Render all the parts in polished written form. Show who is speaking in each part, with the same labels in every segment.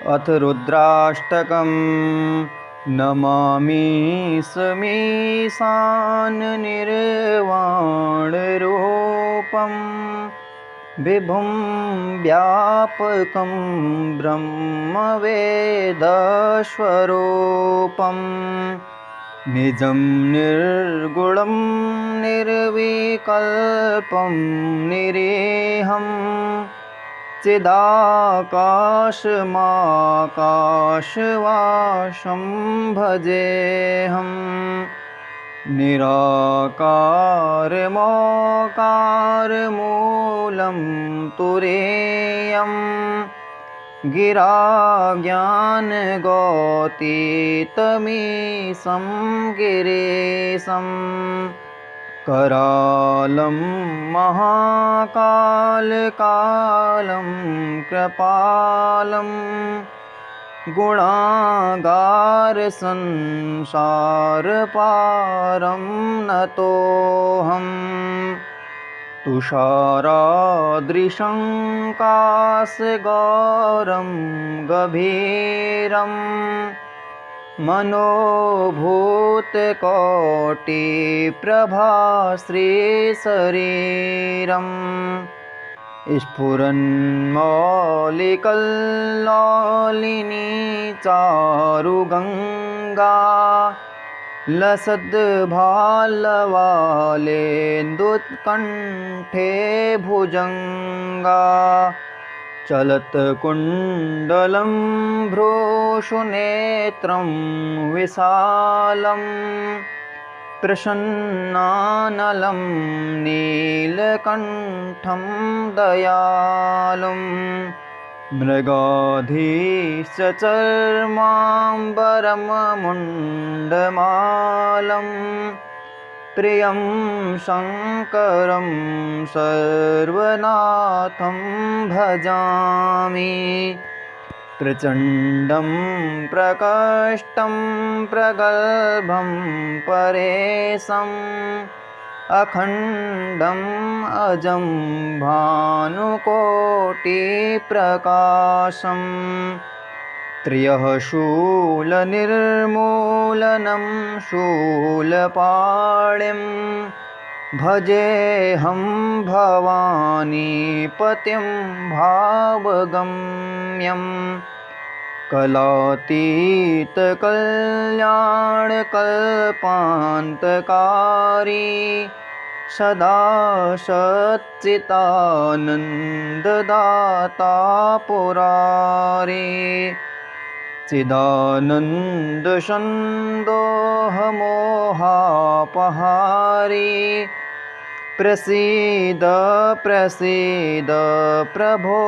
Speaker 1: अथ रुद्राष्टकम्। नमामि समीशाननिर्वाणरूपं विभुं व्यापकं ब्रह्मवेदस्वरूपम् निजं निर्गुणं निर्विकल्पं निरेहम् चिदाकाशमाकाशवासं भजेऽहम् निराकारमोकारमूलं तुरीयं गिरा ज्ञानगौतीतमीशं गिरीशम् करालं महाकालकालं कृपालं गुणागारसंसारपारं नतोऽहम् तुषारादृशं काशगौरं गभीरं मनोभूतकोटिप्रभाश्रीशरीरम् स्फुरन्मौलिकल्लोलिनी चारुगङ्गा लसद्भालवालेन्दुत्कण्ठे भुजङ्गा चलत्कुण्डलं भ्रूषुनेत्रं विशालं प्रसन्नानलं नीलकण्ठं दयालुं मृगाधीशचर्माम्बरमुण्डमालं प्रियं शङ्करं सर्वनाथं भजामि प्रचण्डं प्रकष्टं प्रगल्भं परेशम् अखण्डम् अजं भानुकोटिप्रकाशम् त्र्यः शूलनिर्मूलनं शूलपाणिं भजेऽहं भवानीपतिं भावगम्यं कलातीतकल्याणकल्पान्तकारी सदा सच्चिदानन्ददाता पुरारी चिदानन्दसन्दोहमोहापहारी प्रसीद प्रसीद प्रभो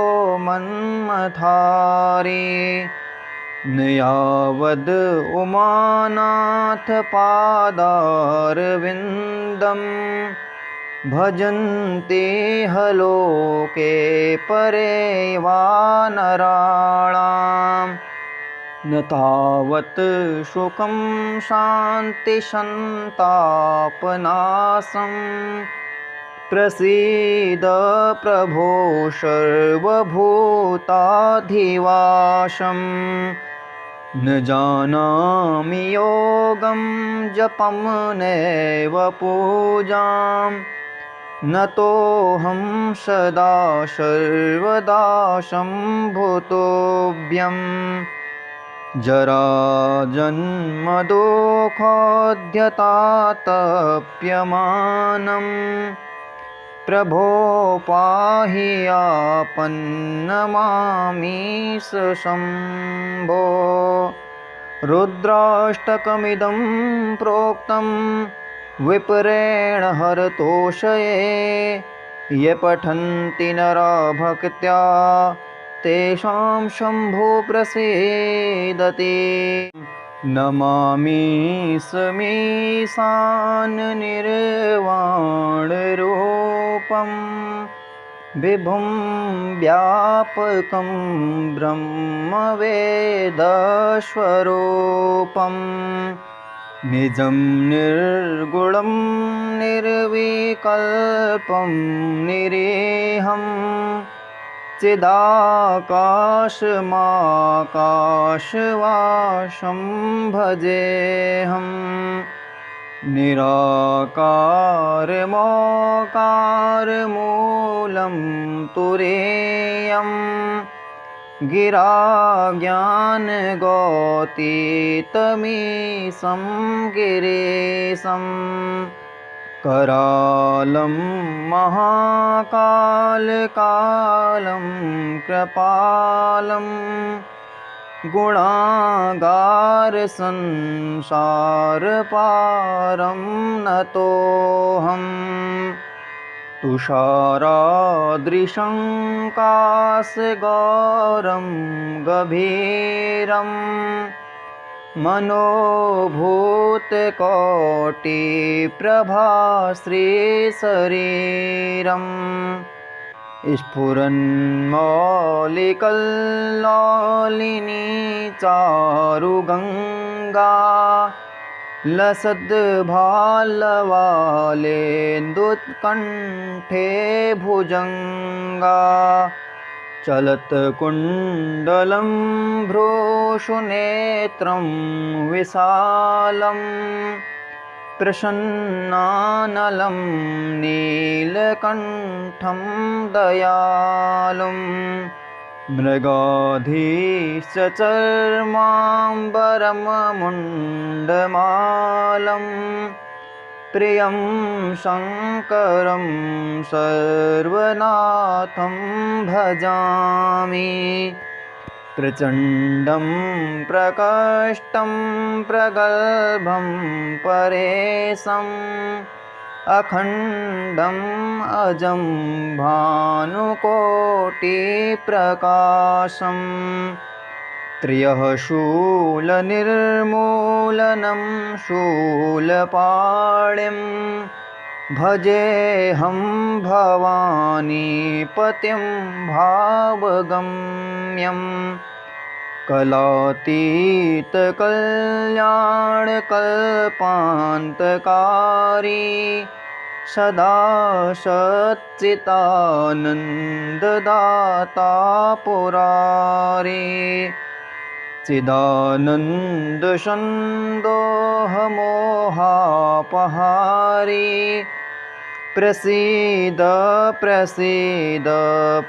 Speaker 1: मन्मथारी न यावद् उमानाथपादारविन्दं भजन्ते हलोके परे वानराणाम् न तावत् सुखं शान्तिसन्तापनाशं प्रसीद प्रभो सर्वभूताधिवासम् न जानामि योगं जपं नैव पूजां न तोऽहं सदा सर्वदा सम्भूतोऽभ्यम् जराजन्मदुःखोद्यतातप्यमानं प्रभो पाहि आपन्नमामीश शम्भो रुद्राष्टकमिदं प्रोक्तं विप्रेण हरतोषये ये पठन्ति नरा भक्त्या तेषां शम्भो प्रसीदति नमामि समीशाननिर्वाणरूपं विभुं व्यापकं ब्रह्मवेदस्वरूपं निजं निर्गुणं निर्विकल्पं निरीहं चिदाकाशमाकाशवासं भजेऽहं निराकारमोकारमूलं तुरीयं गिरा ज्ञानगौतीतमीशं गिरीशं करालं महाकालकालं कृपालं गुणागारसंसारपारं नतोऽहं तुषारादृशं काशगौरं गभीरं मनोभूतकोटिप्रभाश्रीशरीरं स्फुरन्मौलिकल्लोलिनी चारुगङ्गा लसद्भालवालेन्दुत्कण्ठे भुजङ्गा चलत्कुण्डलं भ्रूषुनेत्रं विशालं प्रसन्नानलं नीलकण्ठं दयालुं मृगाधीश्चर्माम्बरमुण्डमालं प्रियं शङ्करं सर्वनाथं भजामि प्रचण्डं प्रकष्टं प्रगल्भं परेशम् अखण्डम् अजं भानुकोटिप्रकाशम् त्र्यः शूलनिर्मूलनं शूलपाणिं भजेऽहं भवानीपतिं भावगम्यं कलातीतकल्याणकल्पान्तकारी सदा सच्चिदानन्ददाता पुरारी चिदानन्दसन्दोहमोहापहारी प्रसीद प्रसीद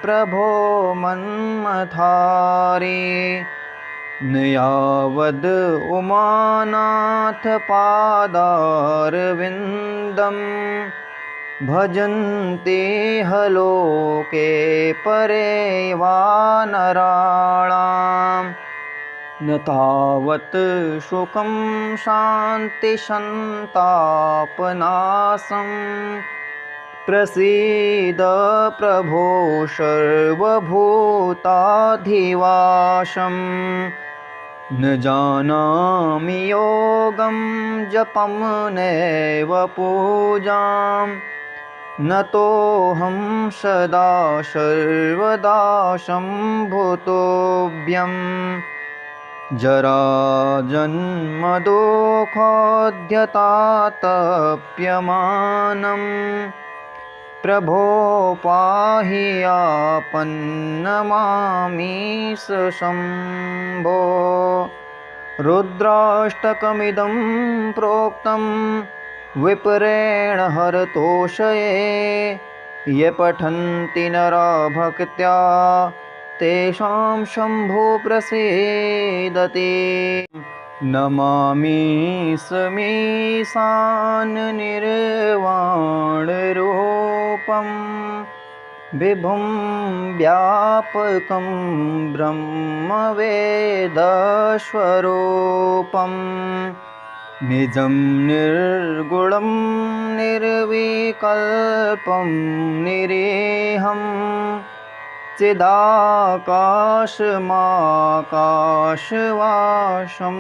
Speaker 1: प्रभो मन्मथारी न यावद् उमानाथपादारविन्दं भजन्ते लोके परे वा नराणाम् न तावत् सुखं शान्तिसन्तापनाशं प्रसीद प्रभो सर्वभूताधिवासं न जानामि योगं जपं नैव पूजां न तोऽहं सदा सर्वदा सम्भूतोऽभ्यम् जराजन्मदुःखोद्यतातप्यमानं प्रभो पाहि आपन्नमामीश शम्भो रुद्राष्टकमिदं प्रोक्तं विप्रेण हरतोषये ये पठन्ति नरा भक्त्या तेषां शम्भो प्रसीदति नमामि समीशाननिर्वाणरूपं विभुं व्यापकं ब्रह्मवेदस्वरूपं निजं निर्गुणं निर्विकल्पं निरीहम् चिदाकाशमाकाशवासं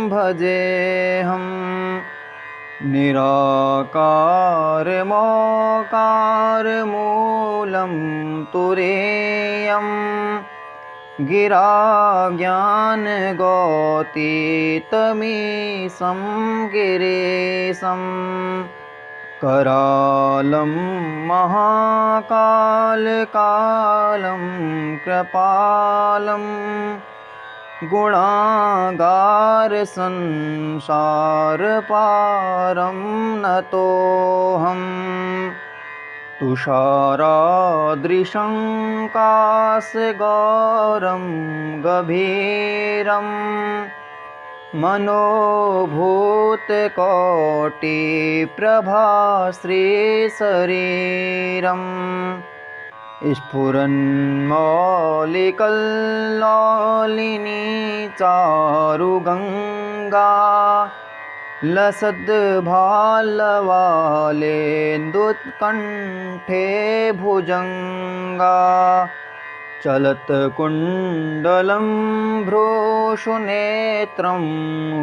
Speaker 1: भजेऽहं निराकारमोकारमूलं तुरीयं गिरा ज्ञानगौतीतमीशं गिरीशं करालं महाकालकालं कृपालं गुणागारसंसारपारं नतोऽहम् तुषारादृशं काशगौरं गभीरं मनोभूतकोटिप्रभाश्रीशरीरम् स्फुरन्मौलिकल्लोलिनी चारुगङ्गा लसद्भालवालेन्दुत्कण्ठे भुजङ्गा चलत्कुण्डलं भ्रूषुनेत्रं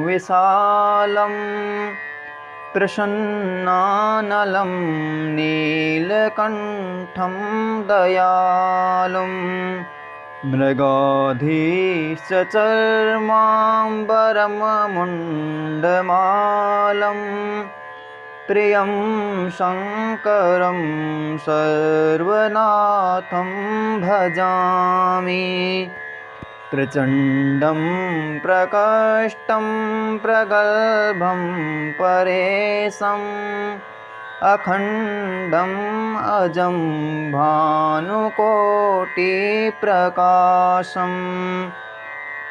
Speaker 1: विशालं प्रसन्नानलं नीलकण्ठं दयालुं मृगाधीशचर्माम्बरमुण्डमालं प्रियं शङ्करं सर्वनाथं भजामि प्रचण्डं प्रकष्टं प्रगल्भं परेशम् अखण्डम् अजं भानुकोटिप्रकाशम्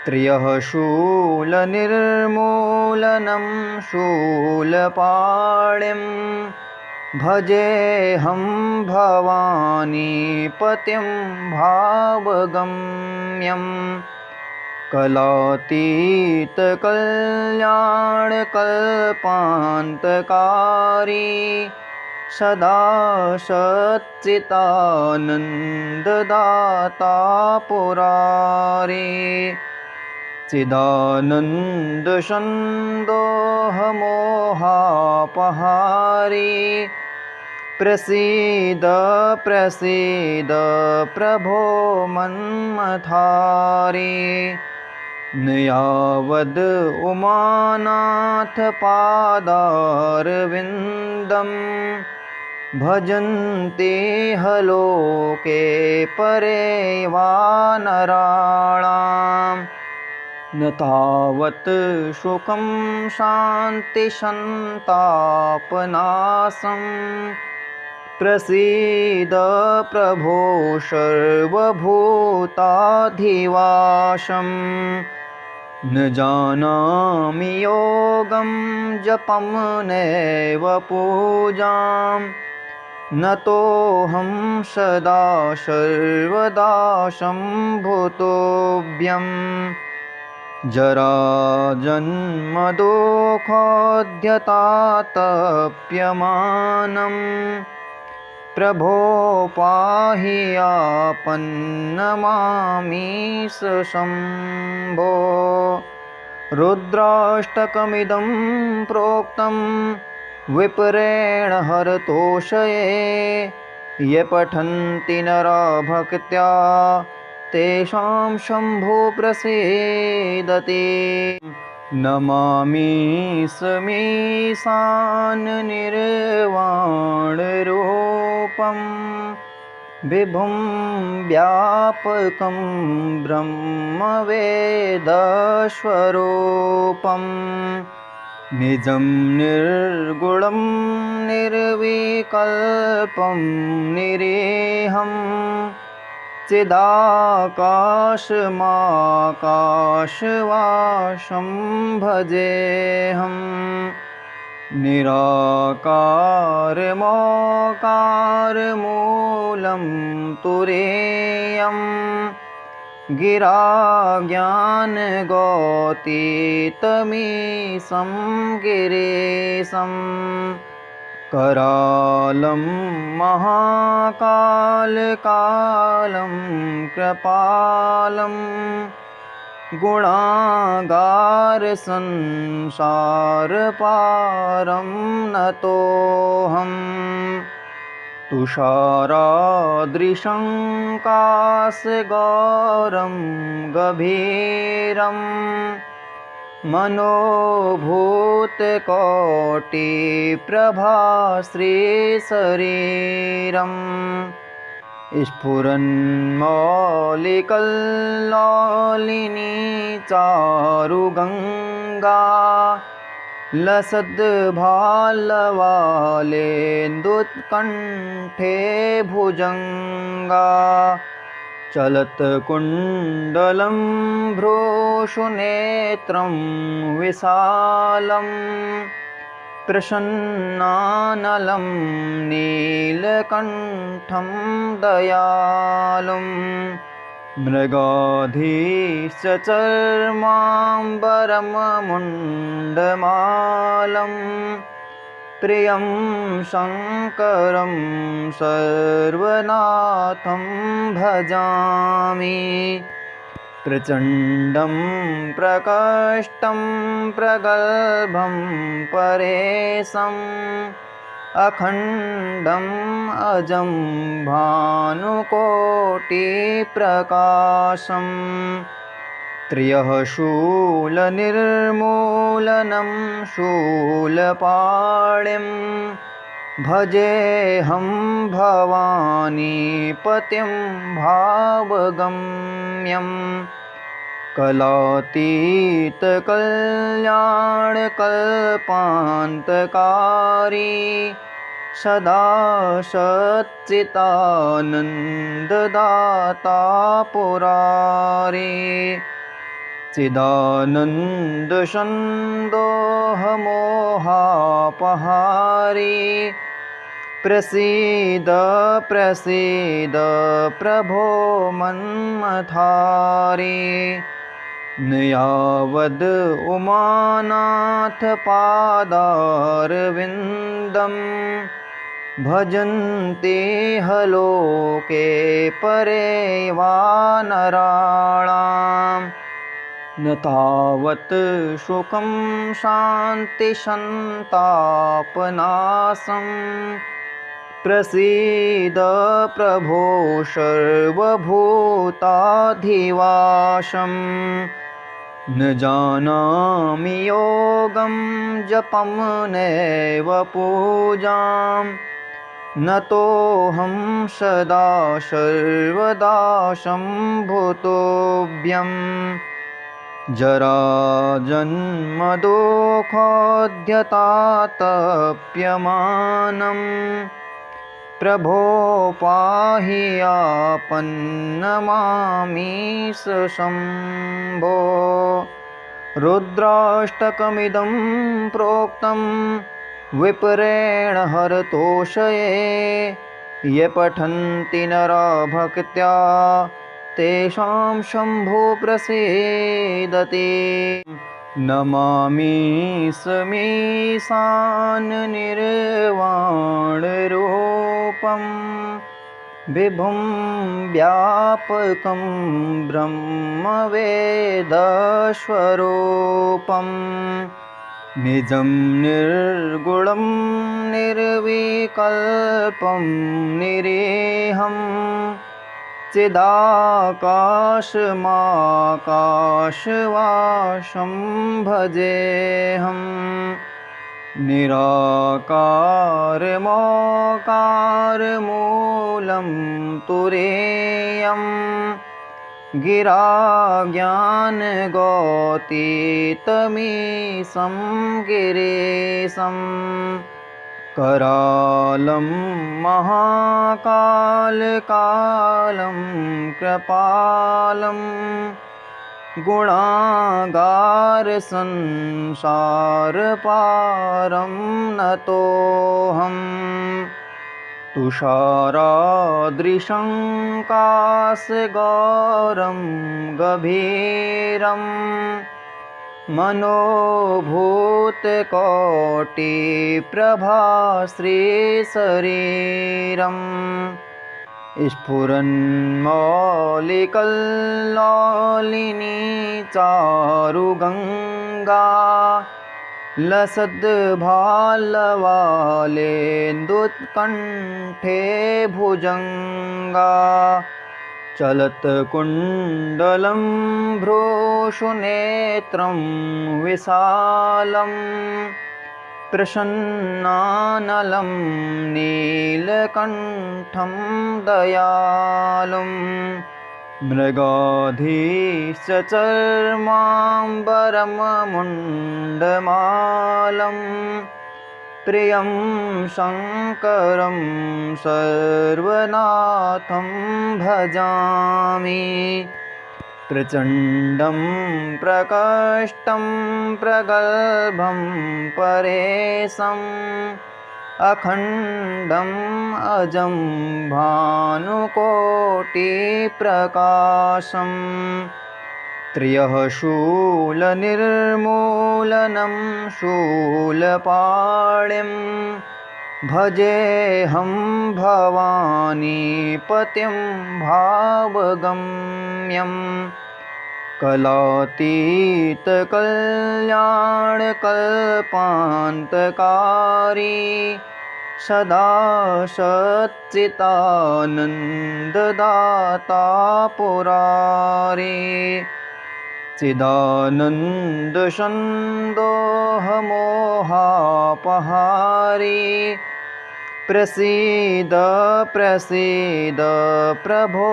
Speaker 1: त्र्यः शूलनिर्मूलनं शूलपाणिं भजेऽहं भवानीपतिं भावगम्यं कलातीतकल्याणकल्पान्तकारी सदा सच्चिदानन्ददाता पुरारी चिदानन्दसन्दोहमोहापहारी प्रसीद प्रसीद प्रभो मन्मथारी न यावद् उमानाथपादारविन्दं भजन्ते लोके परे वानराणाम् न तावत् सुखं शान्तिसन्तापनाशं प्रसीद प्रभो सर्वभूताधिवासम् न जानामि योगं जपं नैव पूजां न तोऽहं सदा सर्वदा सम्भूतोऽभ्यम् जराजन्मदुःखोद्यतातप्यमानं प्रभो पाहि आपन्नमामीश शम्भो रुद्राष्टकमिदं प्रोक्तं विप्रेण हरतोषये ये पठन्ति नरा भक्त्या तेषां शम्भो प्रसीदति नमामि समीशाननिर्वाणरूपं विभुं व्यापकं ब्रह्मवेदस्वरूपं निजं निर्गुणं निर्विकल्पं निरीहं चिदाकाशमाकाशवासं भजेऽहं निराकारमोकारमूलं तुरीयं गिराज्ञानगौतीतमीशं गिरीशं करालं महाकालकालं कृपालं गुणागारसंसारपारं नतोऽहम् तुषारादृशं काशगौरं गभीरं मनोभूतकोटिप्रभाश्रीशरीरम् स्फुरन्मौलिकल्लोलिनी चारुगङ्गा लसद्भालवालेन्दुत्कण्ठे भुजङ्गा चलत्कुण्डलं भ्रूषुनेत्रं विशालं प्रसन्नानलं नीलकण्ठं दयालुं मृगाधीशचर्माम्बरमुण्डमालं प्रियं शङ्करं सर्वनाथं भजामि प्रचण्डं प्रकष्टं प्रगल्भं परेशम् अखण्डम् अजं भानुकोटिप्रकाशम् त्र्यः शूलनिर्मूलनं शूलपाणिं भजेऽहं भवानीपतिं भावगम्यं कलातीतकल्याणकल्पान्तकारी सदा सच्चिदानन्ददाता पुरारी चिदानन्दसन्दोहमोहापहारी प्रसीद प्रसीद प्रभो मन्मथारी न यावद् उमानाथपादारविन्दं भजन्ति लोके परे वानराणां न तावत् सुखं शान्तिसन्तापनाशं प्रसीद प्रभो सर्वभूताधिवासम् न जानामि योगं जपं नैव पूजां न तोऽहं सदा सर्वदा सम्भूतोऽभ्यं जराजन्मदुःखोद्यतातप्यमानं प्रभो पाहि आपन्नमामीश शम्भो रुद्राष्टकमिदं प्रोक्तं विप्रेण हरतोषये ये पठन्ति नरा भक्त्या तेषां शम्भो प्रसीदति नमामि समीशाननिर्वाणरूपं विभुं व्यापकं ब्रह्मवेदस्वरूपं निजं निर्गुणं निर्विकल्पं निरीहं चिदाकाशमाकाशवासं भजेऽहं निराकारमोकारमूलं तुरीयं गिरा ज्ञानगौतीतमीशं गिरीशं करालं महाकालकालं कृपालं गुणागारसंसारपारं नतोऽहं तुषारादृशं काशगौरं गभीरं मनोभूतकोटिप्रभाश्रीशरीरम् स्फुरन्मौलिकल्लोलिनी चारुगङ्गा लसद्भालवालेन्दुत्कण्ठे भुजङ्गा चलत्कुण्डलं भ्रूषुनेत्रं विशालं प्रसन्नानलं नीलकण्ठं दयालुं मृगाधीशचर्माम्बरमुण्डमालं प्रियं शङ्करं सर्वनाथं भजामि प्रचण्डं प्रकष्टं प्रगल्भं परेशम् अखण्डम् अजं भानुकोटिप्रकाशम् त्र्यः शूलनिर्मूलनं शूलपाणिं भजेऽहं भवानीपतिं भावगम्यं कलातीतकल्याणकल्पान्तकारी सदा सच्चिदानन्ददाता पुरारी चिदानन्दसन्दोहमोहापहारी प्रसीद प्रसीद प्रभो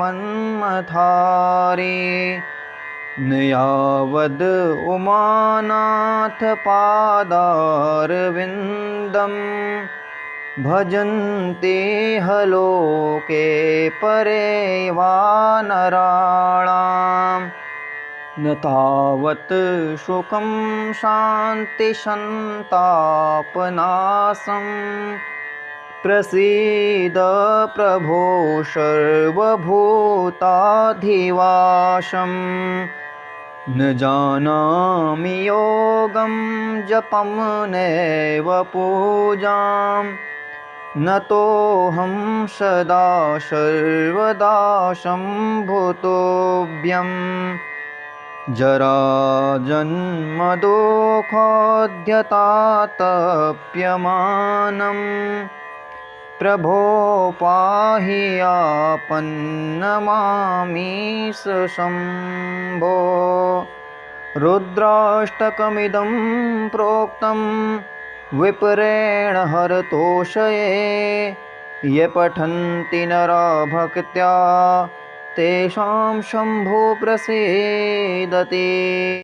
Speaker 1: मन्मथारी न यावद् उमानाथपादारविन्दं भजन्ते लोके परे वानराणाम् न तावत् सुखं शान्तिसन्तापनाशं प्रसीद प्रभो सर्वभूताधिवासम् न जानामि योगं जपं नैव पूजां न तोऽहं सदा सर्वदा सम्भूतोऽभ्यम् जराजन्मदुःखोद्यतातप्यमानं प्रभो पाहि आपन्नमामीश शम्भो रुद्राष्टकमिदं प्रोक्तं विप्रेण हरतोषये ये पठन्ति नरा भक्त्या तेषां शम्भो प्रसीदति।